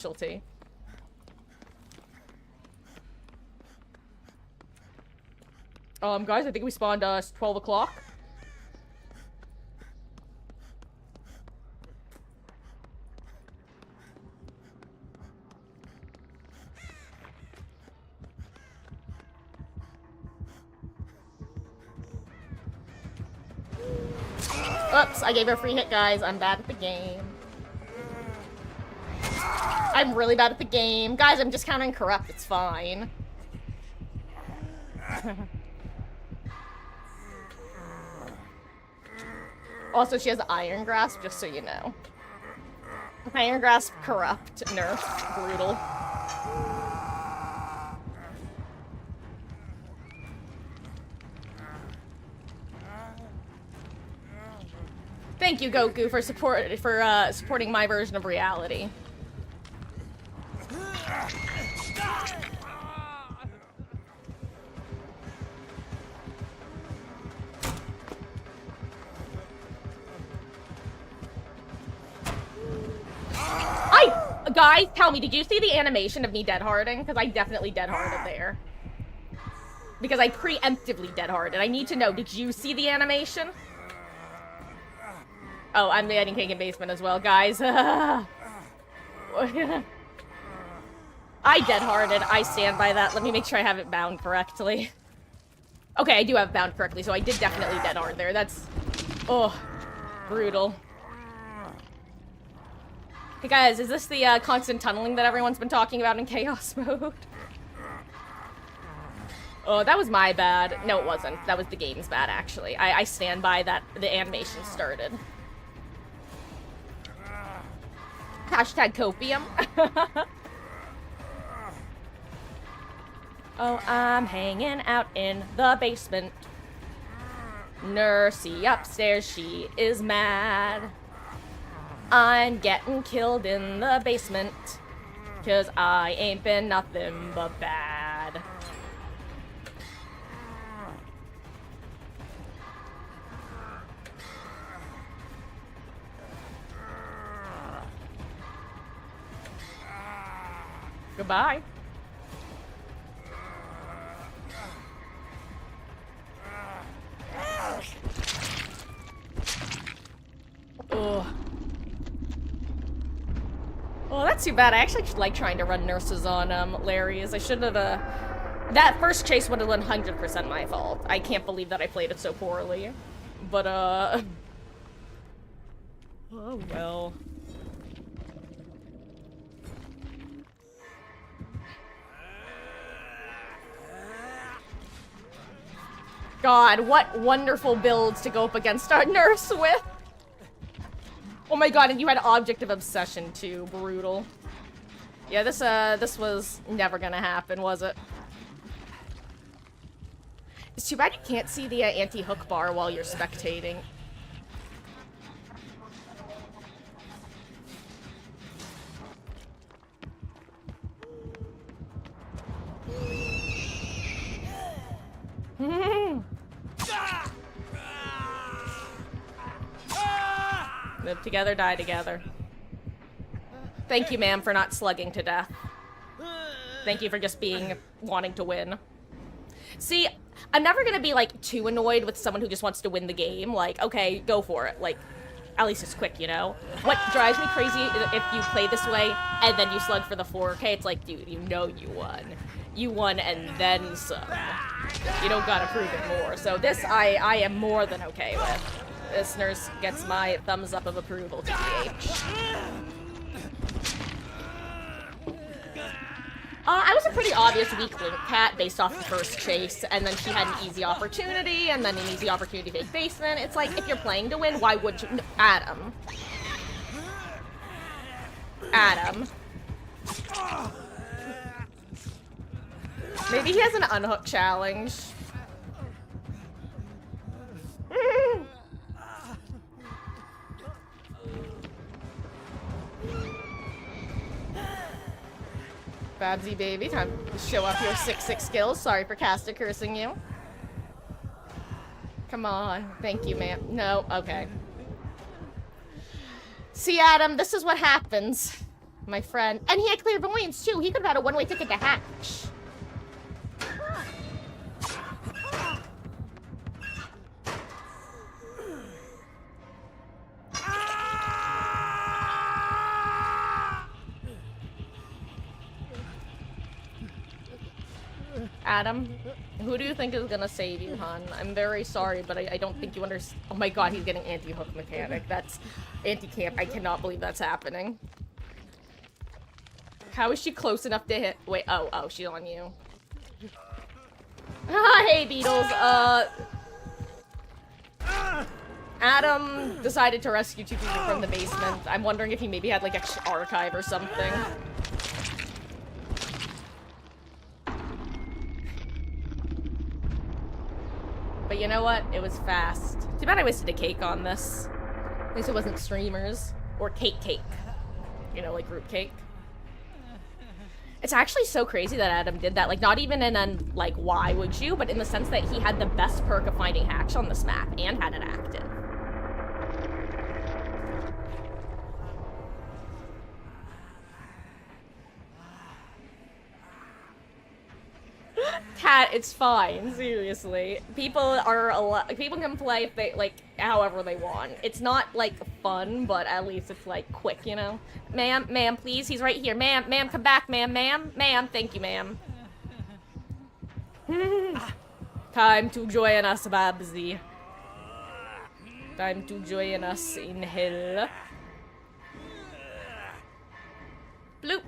specialty. Guys, I think we spawned 12 o'clock. Oops, I gave her a free hit, guys. I'm bad at the game. I'm really bad at the game. Guys, I'm just countering corrupt. It's fine. Also, she has Iron Grasp, just so you know. Iron Grasp, corrupt, nerf, brutal. Thank you, Goku, for supporting my version of reality. Guys, tell me, did you see the animation of me dead-harding? Because I definitely dead-harded there. Because I preemptively dead-harded. I need to know, did you see the animation? Oh, I'm the hiding king in basement as well, guys. I dead-harded. I stand by that. Let me make sure I have it bound correctly. Okay, I do have it bound correctly, so I did definitely dead-hard there. That's... oh, brutal. Hey guys, is this the constant tunneling that everyone's been talking about in chaos mode? Oh, that was my bad. No, it wasn't. That was the game's bad, actually. I stand by that the animation started. Hashtag copium. Oh, I'm hanging out in the basement. Nursey upstairs, she is mad. I'm getting killed in the basement, 'cause I ain't been nothing but bad. Goodbye. Ugh. Well, that's too bad. I actually like trying to run nurses on Larry's. I should have, that first chase would have 100% my fault. I can't believe that I played it so poorly. But, oh well. God, what wonderful builds to go up against our nurse with. Oh my god, and you had Object of Obsession too. Brutal. Yeah, this was never gonna happen, was it? It's too bad you can't see the anti-hook bar while you're spectating. Live together, die together. Thank you, ma'am, for not slugging to death. Thank you for just wanting to win. See, I'm never gonna be, like, too annoyed with someone who just wants to win the game. Like, okay, go for it. Like, at least it's quick, you know? What drives me crazy if you play this way and then you slug for the 4K, it's like, dude, you know you won. You won and then some. You don't gotta prove it more. So this, I am more than okay with. This nurse gets my thumbs up of approval, TBH. I was a pretty obvious weak link cat based off the first chase, and then she had an easy opportunity, and then an easy opportunity to take basement. It's like, if you're playing to win, why would you? No, Adam. Adam. Maybe he has an unhook challenge. Babsy baby, time to show off your 6-6 skills. Sorry for caster cursing you. Come on. Thank you, ma'am. No, okay. See, Adam, this is what happens My friend. And he had clairvoyance, too. He could have had a one-way ticket to Hatch. Adam, who do you think is gonna save you, hon? I'm very sorry, but I don't think you understand. Oh my god, he's getting anti-hook mechanic. That's anti-camp. I cannot believe that's happening. How is she close enough to hit? Wait, oh, she's on you. Hey, Beetles. Adam decided to rescue two people from the basement. I'm wondering if he maybe had, like, an archive or something. But you know what? It was fast. Too bad I wasted a cake on this. At least it wasn't streamers. Or cake. You know, like group cake. It's actually so crazy that Adam did that. Like, not even in a, like, why would you? But in the sense that he had the best perk of finding Hatch on this map and had it active. Cat, it's fine, seriously. People can play if they, like, however they want. It's not, like, fun, but at least it's, like, quick, you know? Ma'am, please, he's right here. Ma'am, come back, ma'am, thank you, ma'am. Time to join us, Babsy. Time to join us in hell. Bloop.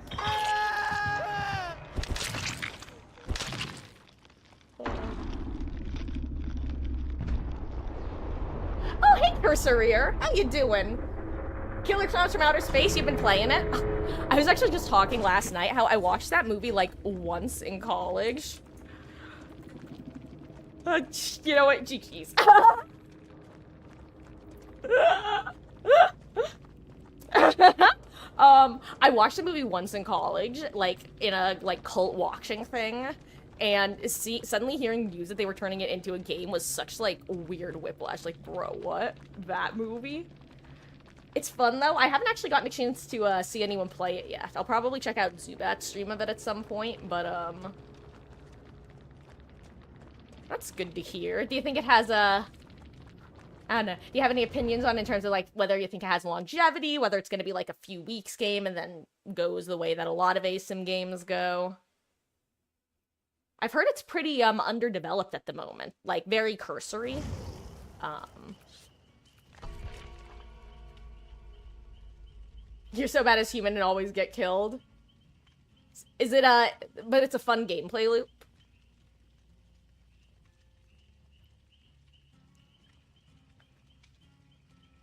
Oh, hey, Cursoreer. How you doing? Killer Clowns from Outer Space, you've been playing it? I was actually just talking last night how I watched that movie, like, once in college. You know what? GG's. I watched the movie once in college, like, in a, like, cult watching thing. And suddenly hearing news that they were turning it into a game was such, like, weird whiplash. Like, bro, what? That movie? It's fun, though. I haven't actually gotten a chance to, see anyone play it yet. I'll probably check out Zubat's stream of it at some point, but, that's good to hear. Do you think it has, I don't know. Do you have any opinions on in terms of, like, whether you think it has longevity, whether it's gonna be, like, a few weeks game and then goes the way that a lot of ASIM games go? I've heard it's pretty, underdeveloped at the moment. Like, very cursory. You're so bad as human and always get killed. Is it, but it's a fun gameplay loop?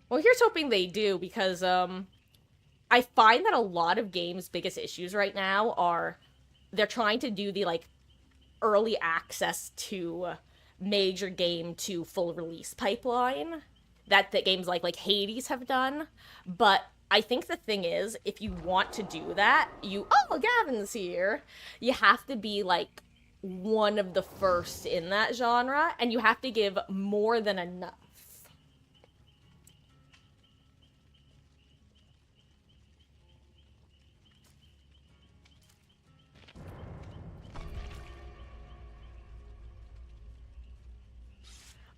Well, here's hoping they do, because, I find that a lot of games' biggest issues right now are they're trying to do the, like, early access to major game to full release pipeline that games like Hades have done. But I think the thing is, if you want to do that, oh, Gavin's here. You have to be, like, one of the first in that genre, and you have to give more than enough.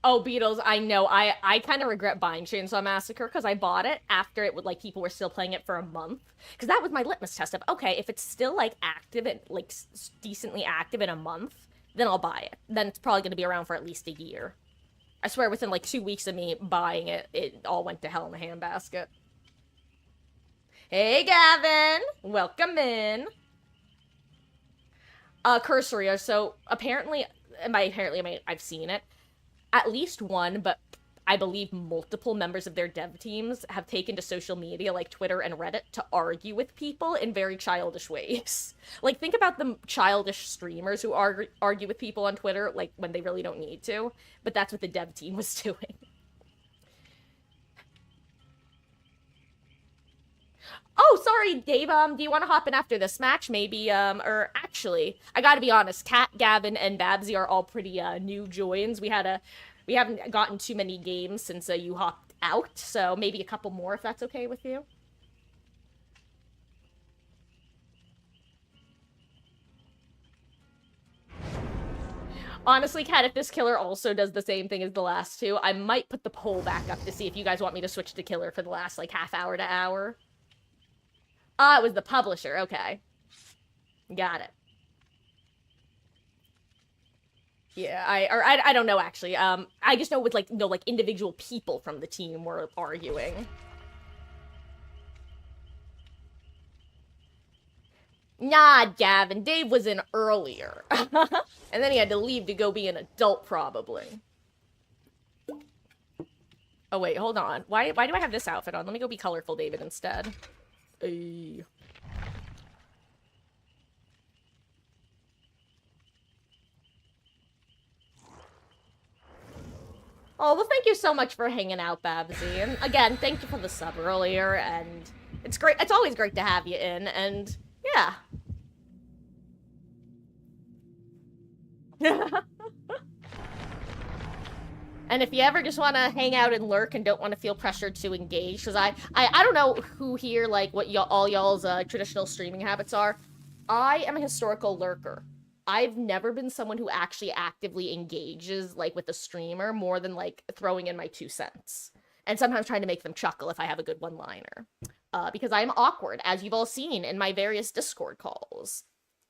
Oh, Beatles, I know. I kind of regret buying Chainsaw Massacre because I bought it after it would, like, people were still playing it for a month. Because that was my litmus test of, okay, if it's still, like, active and, like, decently active in a month, then I'll buy it. Then it's probably going to be around for at least a year. I swear within, like, 2 weeks of me buying it, it all went to hell in a handbasket. Hey, Gavin! Welcome in. Cursory, so apparently, and by apparently I mean I've seen it, at least one, but I believe multiple members of their dev teams have taken to social media like Twitter and Reddit to argue with people in very childish ways. Like, think about the childish streamers who argue with people on Twitter, like, when they really don't need to. But that's what the dev team was doing. Oh, sorry, Dave, do you want to hop in after this match? Maybe, or actually, I gotta be honest, Kat, Gavin, and Babsy are all pretty, new joins. We haven't gotten too many games since, you hopped out, so maybe a couple more if that's okay with you. Honestly, Kat, if this killer also does the same thing as the last two, I might put the poll back up to see if you guys want me to switch to killer for the last, like, half hour to hour. Ah, it was the publisher. Okay. Got it. Yeah, I don't know, actually. I just know with, like, no, like, individual people from the team were arguing. Nah, Gavin, Dave was in earlier. And then he had to leave to go be an adult, probably. Oh, wait, hold on. Why do I have this outfit on? Let me go be colorful David instead. Ay. Oh, well, thank you so much for hanging out, Babsy. And again, thank you for the sub earlier, and it's great. It's always great to have you in, and yeah. And if you ever just want to hang out and lurk and don't want to feel pressured to engage, because I don't know who here, like, what all y'all's traditional streaming habits are. I am a historical lurker. I've never been someone who actually actively engages, like, with a streamer more than, like, throwing in my 2 cents. And sometimes trying to make them chuckle if I have a good one-liner. Because I'm awkward, as you've all seen in my various Discord calls.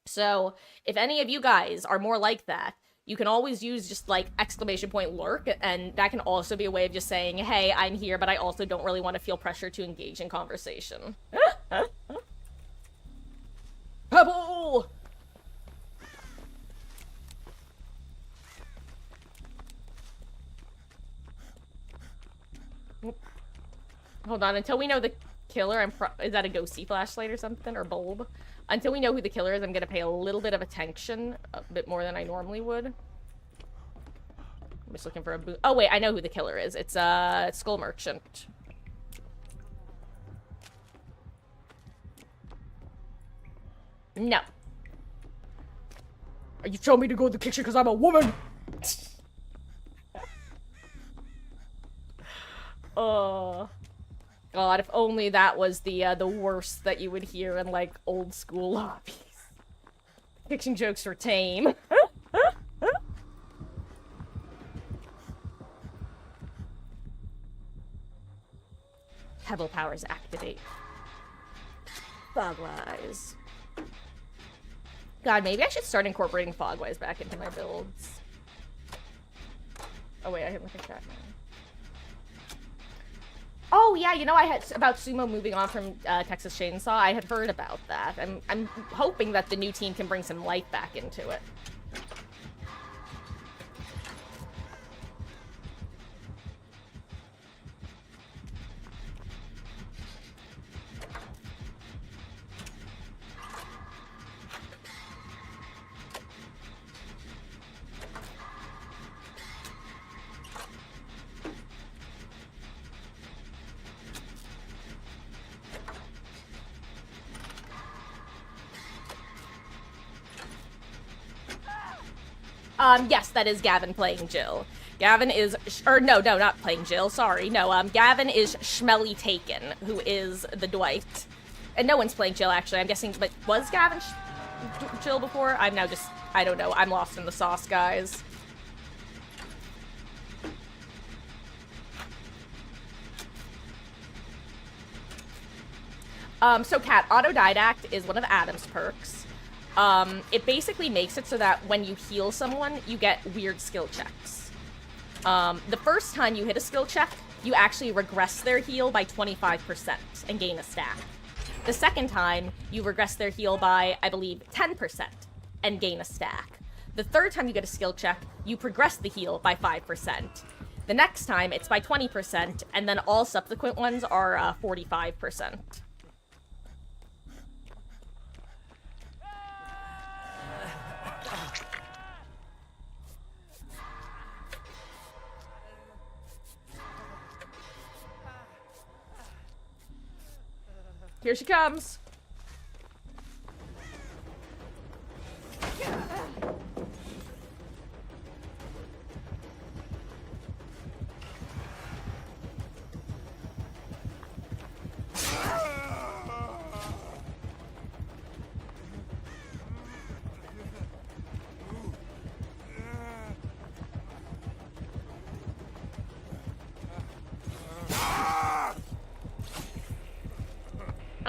So, if any of you guys are more like that, you can always use just, like, exclamation point lurk, and that can also be a way of just saying, hey, I'm here, but I also don't really want to feel pressure to engage in conversation. Pebble! Hold on, until we know the killer, is that a ghosty flashlight or something? Or bulb? Until we know who the killer is, I'm gonna pay a little bit of attention, a bit more than I normally would. I'm just looking for a boot. Oh wait, I know who the killer is. It's Skull Merchant. No. Are you telling me to go to the kitchen because I'm a woman? God, if only that was the worst that you would hear in, like, old school lobbies. Fiction jokes are tame. Pebble powers activate. Fogwise. God, maybe I should start incorporating Fogwise back into my builds. Oh wait, I hit my chat now. Oh yeah, you know, I had about Sumo moving on from Texas Chainsaw. I had heard about that. I'm hoping that the new team can bring some life back into it. Yes, that is Gavin playing Jill. Gavin is, no, not playing Jill, sorry. No, Gavin is Schmelly Taken, who is the Dwight. And no one's playing Jill, actually, I'm guessing, but was Gavin Jill before? I'm now just, I don't know, I'm lost in the sauce, guys. So Kat, Autodidact is one of Adam's perks. It basically makes it so that when you heal someone, you get weird skill checks. The first time you hit a skill check, you actually regress their heal by 25% and gain a stack. The second time, you regress their heal by, I believe, 10% and gain a stack. The third time you get a skill check, you progress the heal by 5%. The next time, it's by 20%, and then all subsequent ones are 45%. Here she comes.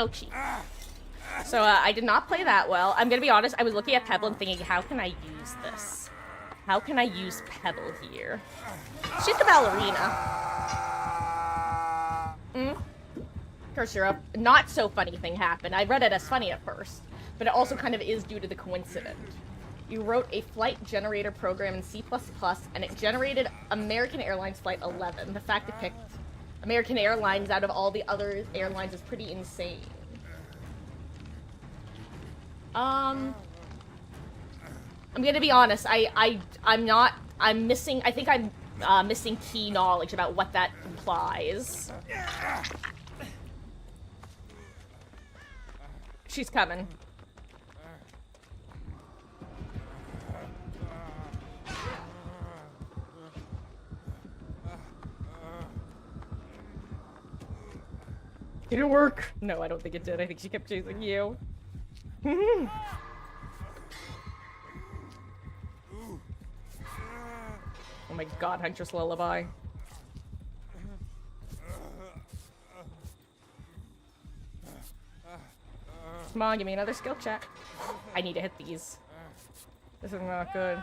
Ouchie. So I did not play that well. I'm gonna be honest, I was looking at Pebble and thinking, how can I use this? How can I use Pebble here? She's the ballerina. Kursura, not so funny thing happened. I read it as funny at first, but it also kind of is due to the coincidence. You wrote a flight generator program in C++, and it generated American Airlines Flight 11. The fact it picked American Airlines out of all the other airlines is pretty insane. I'm gonna be honest, I'm missing, I think I'm missing key knowledge about what that implies. She's coming. Did it work? No, I don't think it did. I think she kept chasing you. Oh my god, Huntress Lullaby. Come on, give me another skill check. I need to hit these. This is not good.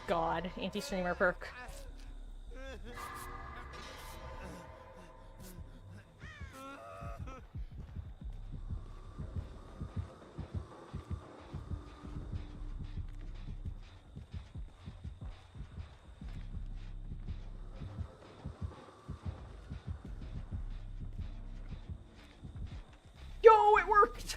God, anti-streamer perk. Yo, it worked!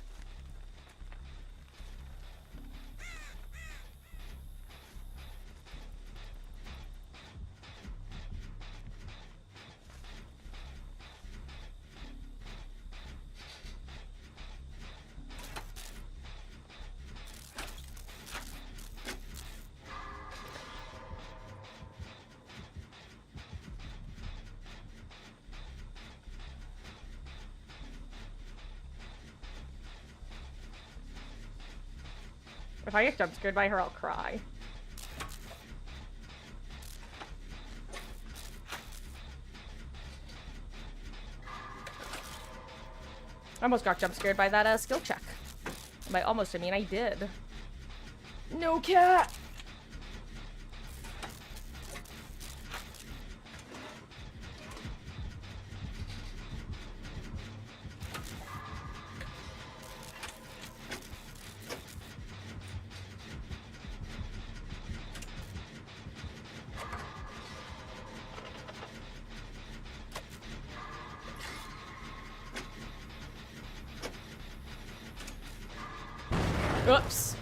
If I get jump scared by her, I'll cry. I almost got jump scared by that skill check. By almost, I mean I did. No cat! Oops.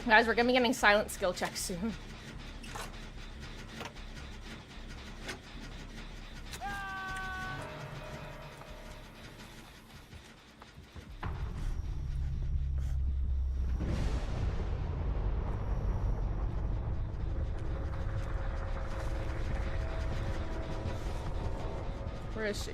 Guys, we're gonna be getting silent skill checks soon. Where is she?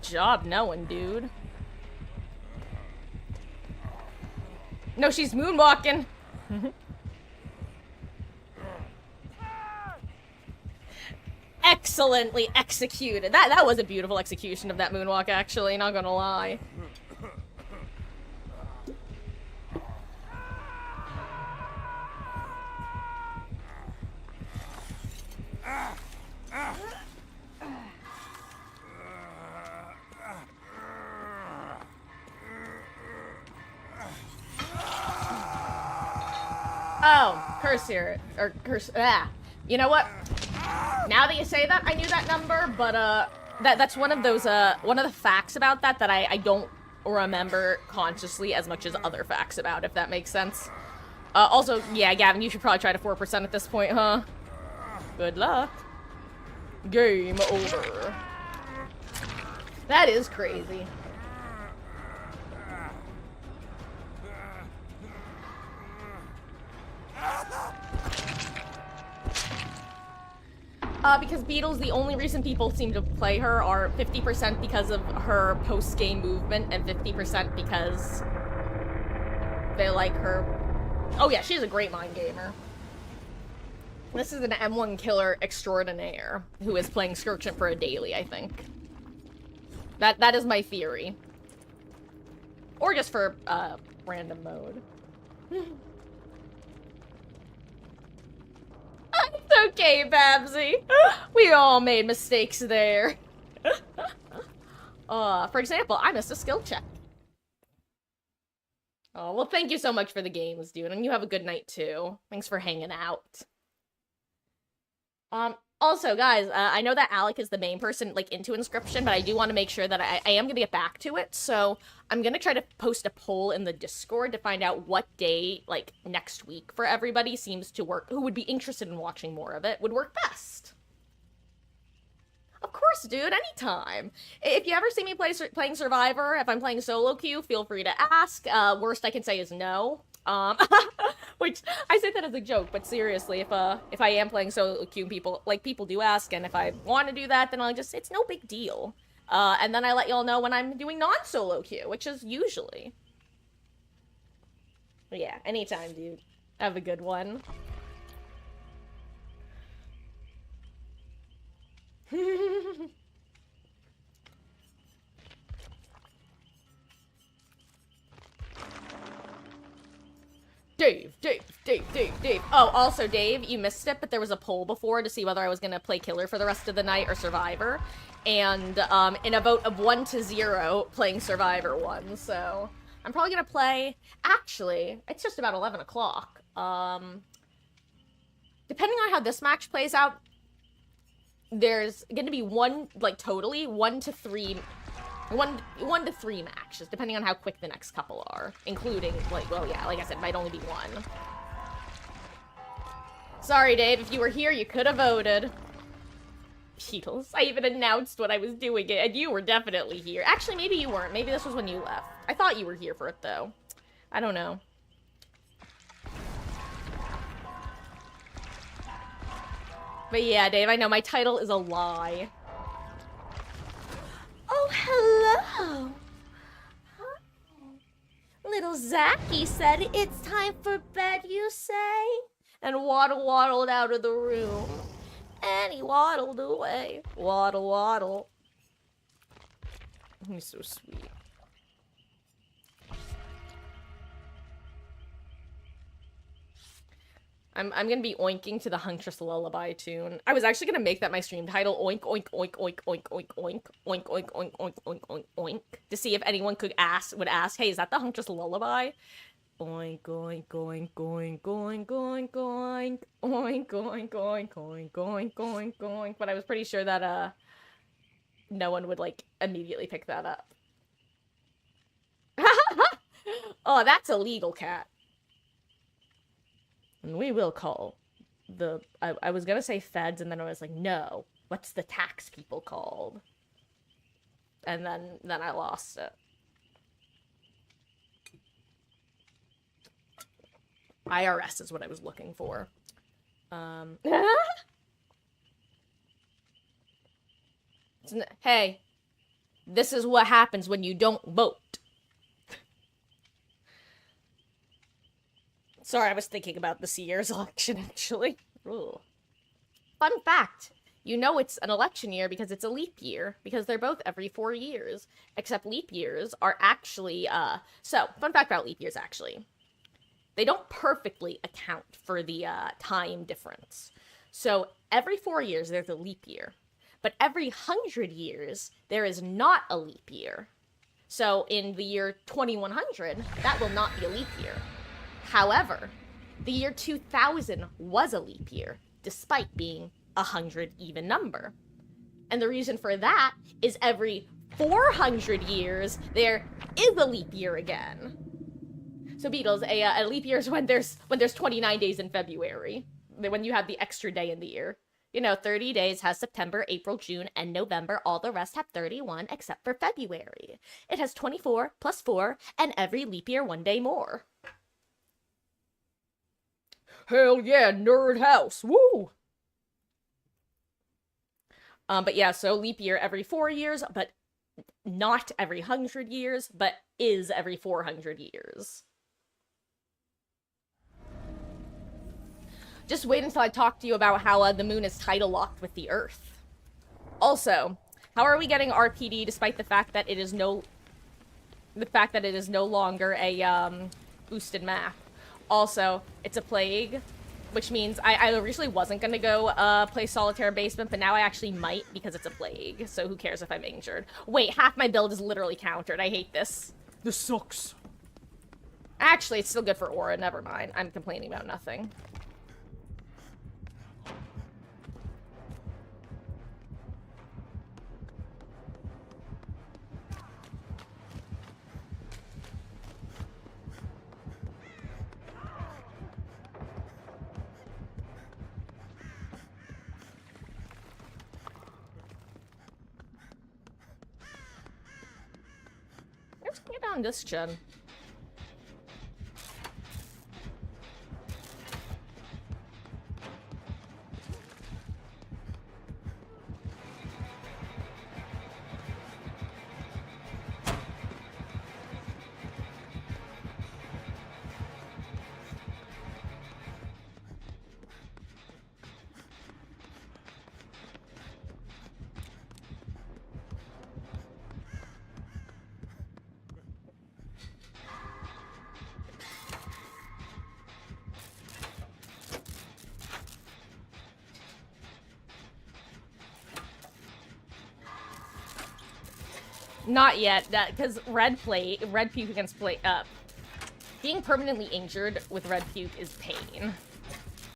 job knowing, dude. No, she's moonwalking. Excellently executed. That was a beautiful execution of that moonwalk, actually, not gonna lie. Oh, curse here. Or curse. Ah. You know what? Now that you say that, I knew that number, but, that's one of those, one of the facts about that I don't remember consciously as much as other facts about, if that makes sense. Also, yeah, Gavin, you should probably try to 4% at this point, huh? Good luck. Game over. That is crazy. Because Beetle's the only reason people seem to play her are 50% because of her post-game movement and 50% because they like her. Oh yeah, she's a great mind gamer. This is an M1 killer extraordinaire who is playing Skirkshin for a daily, I think. That is my theory. Or just for, random mode. It's okay, Babsy. We all made mistakes there. For example, I missed a skill check. Oh, well, thank you so much for the games, dude, and you have a good night, too. Thanks for hanging out. Also, guys, I know that Alec is the main person, like, into Inscription, but I do want to make sure that I am gonna get back to it, so I'm gonna try to post a poll in the Discord to find out what day, like, next week for everybody seems to work, who would be interested in watching more of it, would work best. Of course, dude, anytime. If you ever see me playing Survivor, if I'm playing solo queue, feel free to ask. Worst I can say is no. Which, I say that as a joke, but seriously, if I am playing solo queue, people do ask, and if I want to do that, then it's no big deal. And then I let y'all know when I'm doing non-solo queue, which is usually. But yeah, anytime, dude. Have a good one. Dave. Oh, also, Dave, you missed it, but there was a poll before to see whether I was gonna play Killer for the rest of the night or Survivor. And, in a vote of 1-0, playing Survivor won, so I'm probably gonna play... Actually, it's just about 11 o'clock. Depending on how this match plays out, there's gonna be totally 1 to 3 matches, depending on how quick the next couple are, including, like I said, might only be one. Sorry, Dave, if you were here, you could have voted. Beatles. I even announced what I was doing, and you were definitely here. Actually, maybe you weren't. Maybe this was when you left. I thought you were here for it, though. I don't know. But yeah, Dave, I know my title is a lie. Oh, hello! Little Zachy said, "It's time for bed, you say?" And waddled out of the room. And he waddled away. Waddle. He's so sweet. I'm gonna be oinking to the Huntress Lullaby tune. I was actually gonna make that my stream title, oink oink oink oink oink oink oink oink oink oink oink oink oink oink, to see if anyone would ask, hey, is that the Huntress Lullaby? Oink oink oink oink oink oink oink oink oink oink oink oink oink oink. But I was pretty sure that no one would like immediately pick that up. Oh, that's illegal, cat. And we will call the... I was gonna say feds, and then I was like, no. What's the tax people called? And then I lost it. IRS is what I was looking for. Hey. This is what happens when you don't vote. Sorry, I was thinking about this year's election, actually. Ooh. Fun fact. You know it's an election year because it's a leap year, because they're both every 4 years, except leap years are actually, so, fun fact about leap years, actually. They don't perfectly account for the, time difference. So, every 4 years, there's a leap year. But every 100 years, there is not a leap year. So, in the year 2100, that will not be a leap year. However, the year 2000 was a leap year, despite being 100 even number. And the reason for that is every 400 years, there is a leap year again. So Beatles, a leap year is when there's 29 days in February, when you have the extra day in the year. You know, 30 days has September, April, June, and November. All the rest have 31 except for February. It has 24 plus 4, and every leap year 1 day more. Hell yeah, nerd house, woo! But yeah, so leap year every 4 years, but not every 100 years, but is every 400 years. Just wait until I talk to you about how the moon is tidal locked with the Earth. Also, how are we getting RPD despite the fact that it is no longer a boosted map? Also, it's a plague, which means I originally wasn't gonna go play Solitaire Basement, but now I actually might because it's a plague, so who cares if I'm injured. Wait, half my build is literally countered. I hate this. This sucks. Actually, it's still good for Aura. Never mind. I'm complaining about nothing. Let's get on this gen. Not yet, because red puke against being permanently injured with red puke is pain.